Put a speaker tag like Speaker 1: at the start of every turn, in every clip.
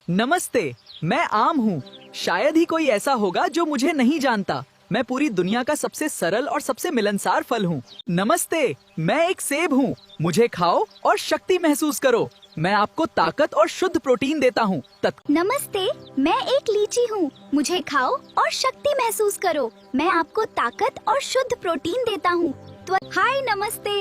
Speaker 1: नमस्ते, मैं आम हूँ। शायद ही कोई ऐसा होगा जो मुझे नहीं जानता। मैं पूरी दुनिया का सबसे सरल और सबसे मिलनसार फल हूँ। नमस्ते, मैं एक सेब हूँ। मुझे खाओ और शक्ति महसूस करो। मैं आपको ताकत और शुद्ध प्रोटीन देता हूँ।
Speaker 2: नमस्ते, मैं एक लीची हूँ। मुझे खाओ और शक्ति महसूस करो। मैं आपको ताकत और शुद्ध प्रोटीन देता हूँ। हाय नमस्ते,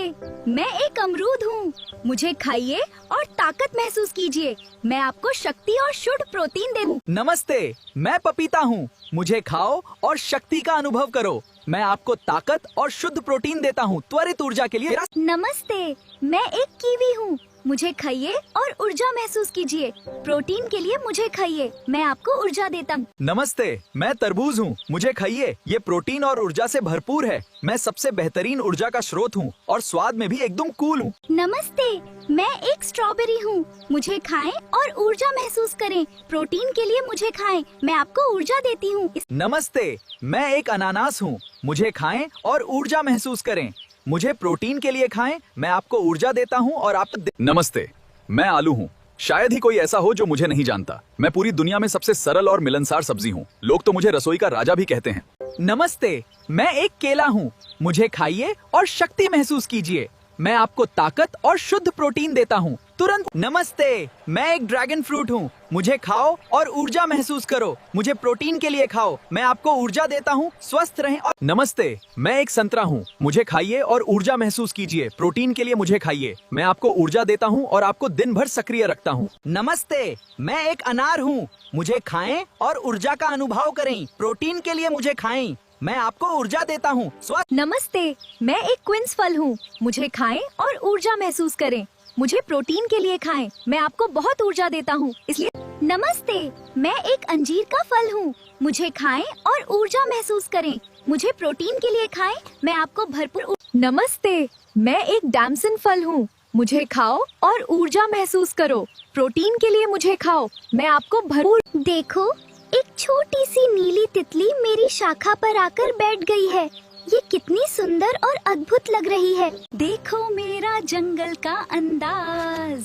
Speaker 2: मैं एक अमरूद हूँ। मुझे खाइए और ताकत महसूस कीजिए। मैं आपको शक्ति और शुद्ध प्रोटीन दे दूँ।
Speaker 1: नमस्ते, मैं पपीता हूँ। मुझे खाओ और शक्ति का अनुभव करो। मैं आपको ताकत और शुद्ध प्रोटीन देता हूँ। त्वरित ऊर्जा के लिए।
Speaker 2: नमस्ते, मैं एक कीवी हूँ। मुझे खाइए और ऊर्जा महसूस कीजिए। प्रोटीन के लिए मुझे खाइए। मैं आपको ऊर्जा देता हूँ।
Speaker 1: नमस्ते, मैं तरबूज हूँ। मुझे खाइए। ये प्रोटीन और ऊर्जा से भरपूर है। मैं सबसे बेहतरीन ऊर्जा का स्रोत हूँ और स्वाद में भी एकदम कूल हूँ।
Speaker 2: नमस्ते, मैं एक स्ट्रॉबेरी हूँ। मुझे खाएं और ऊर्जा महसूस करें। प्रोटीन के लिए मुझे खाएं। मैं आपको ऊर्जा देती हूँ।
Speaker 1: नमस्ते, मैं एक अनानास हूँ। मुझे खाएं और ऊर्जा महसूस करें। मुझे प्रोटीन के लिए खाएं। मैं आपको ऊर्जा देता हूँ और आप।
Speaker 3: नमस्ते, मैं आलू हूँ। शायद ही कोई ऐसा हो जो मुझे नहीं जानता। मैं पूरी दुनिया में सबसे सरल और मिलनसार सब्जी हूँ। लोग तो मुझे रसोई का राजा भी कहते हैं।
Speaker 1: नमस्ते, मैं एक केला हूँ। मुझे खाइए और शक्ति महसूस कीजिए। मैं आपको ताकत और शुद्ध प्रोटीन देता हूँ तुरंत। नमस्ते, मैं एक ड्रैगन फ्रूट हूँ। मुझे खाओ और ऊर्जा महसूस करो। मुझे प्रोटीन के लिए खाओ। मैं आपको ऊर्जा देता हूँ। स्वस्थ रहें और। नमस्ते, मैं एक संतरा हूँ। मुझे खाइए और ऊर्जा महसूस कीजिए। प्रोटीन के लिए मुझे खाइए। मैं आपको ऊर्जा देता हूँ और आपको दिन भर सक्रिय रखता हूँ। नमस्ते, मैं एक अनार हूँ। मुझे खाएं और ऊर्जा का अनुभव करें। प्रोटीन के लिए मुझे खाएं। मैं आपको ऊर्जा देता हूँ।
Speaker 2: नमस्ते, मैं एक क्विंस फल हूँ। मुझे खाएं और ऊर्जा महसूस करें। मुझे प्रोटीन के लिए खाएं। मैं आपको बहुत ऊर्जा देता हूँ। इसलिए नमस्ते, मैं एक अंजीर का फल हूँ। मुझे खाएं और ऊर्जा महसूस करें। मुझे प्रोटीन के लिए खाएं। मैं आपको भरपूर। नमस्ते, मैं एक डैमसन फल हूँ। मुझे खाओ और ऊर्जा महसूस करो। प्रोटीन के लिए मुझे खाओ। मैं आपको भरपूर। देखो, एक छोटी सी नीली तितली मेरी शाखा पर आकर बैठ गई है। ये कितनी सुंदर और अद्भुत लग रही है। देखो मेरा जंगल का अंदाज।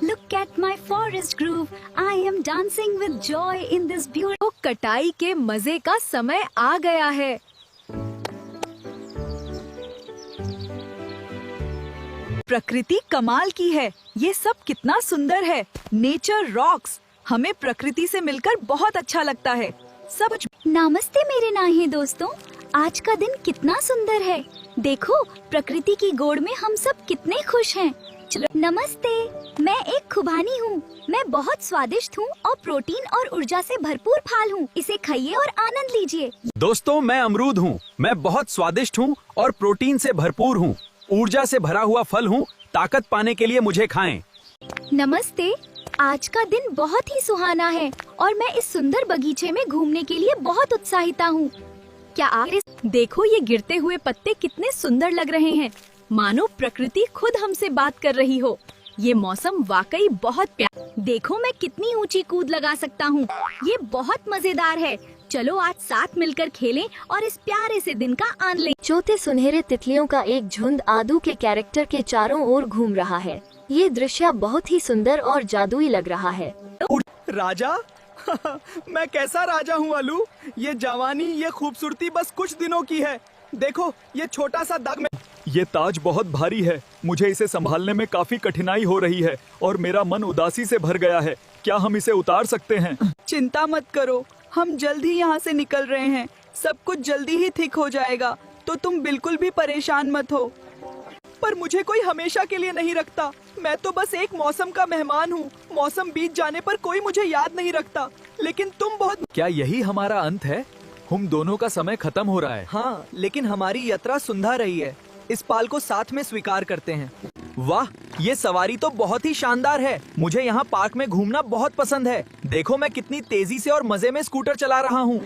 Speaker 2: Look at my forest groove. I am dancing with joy in this beautiful.
Speaker 4: कटाई के मजे का समय आ गया है। प्रकृति कमाल की है। ये सब कितना सुंदर है। Nature rocks. हमें प्रकृति से मिलकर बहुत अच्छा लगता है। सब।
Speaker 2: नमस्ते मेरे नाहे दोस्तों, आज का दिन कितना सुंदर है। देखो, प्रकृति की गोद में हम सब कितने खुश हैं। नमस्ते, मैं एक खुबानी हूँ। मैं बहुत स्वादिष्ट हूँ और प्रोटीन और ऊर्जा से भरपूर फल हूँ। इसे खाइए और आनंद लीजिए।
Speaker 3: दोस्तों, मैं अमरूद हूँ। मैं बहुत स्वादिष्ट हूँ और प्रोटीन से भरपूर हूँ। ऊर्जा से भरा हुआ फल हूँ। ताकत पाने के लिए मुझे खाएं।
Speaker 2: नमस्ते, आज का दिन बहुत ही सुहाना है और मैं इस सुंदर बगीचे में घूमने के लिए बहुत उत्साहित हूँ।
Speaker 4: क्या आप देखो, ये गिरते हुए पत्ते कितने सुंदर लग रहे हैं। मानो प्रकृति खुद हमसे बात कर रही हो। ये मौसम वाकई बहुत प्यारा।
Speaker 2: देखो, मैं कितनी ऊंची कूद लगा सकता हूँ। ये बहुत मजेदार है। चलो आज साथ मिलकर खेलें और इस प्यारे से दिन का आनंद लें।
Speaker 5: चौथे सुनहरे तितलियों का एक झुंड आदू के कैरेक्टर के चारों ओर घूम रहा है। ये दृश्य बहुत ही सुंदर और जादुई लग रहा है।
Speaker 1: राजा मैं कैसा राजा हूँ आलू। ये जवानी, ये खूबसूरती बस कुछ दिनों की है। देखो, ये छोटा सा दाग में।
Speaker 3: ये ताज बहुत भारी है। मुझे इसे संभालने में काफी कठिनाई हो रही है और मेरा मन उदासी से भर गया है। क्या हम इसे उतार सकते हैं?
Speaker 1: चिंता मत करो, हम जल्द ही यहाँ से निकल रहे हैं। सब कुछ जल्दी ही ठीक हो जाएगा, तो तुम बिल्कुल भी परेशान मत हो। पर मुझे कोई हमेशा के लिए नहीं रखता। मैं तो बस एक मौसम का मेहमान हूँ। मौसम बीत जाने पर कोई मुझे याद नहीं रखता, लेकिन तुम बहुत।
Speaker 3: क्या यही हमारा अंत है? हम दोनों का समय खत्म हो रहा है।
Speaker 1: हाँ, लेकिन हमारी यात्रा सुंदर रही है। इस पाल को साथ में स्वीकार करते हैं। वाह, ये सवारी तो बहुत ही शानदार है। मुझे यहाँ पार्क में घूमना बहुत पसंद है। देखो, मैं कितनी तेजी से और मजे में स्कूटर चला रहा हूँ।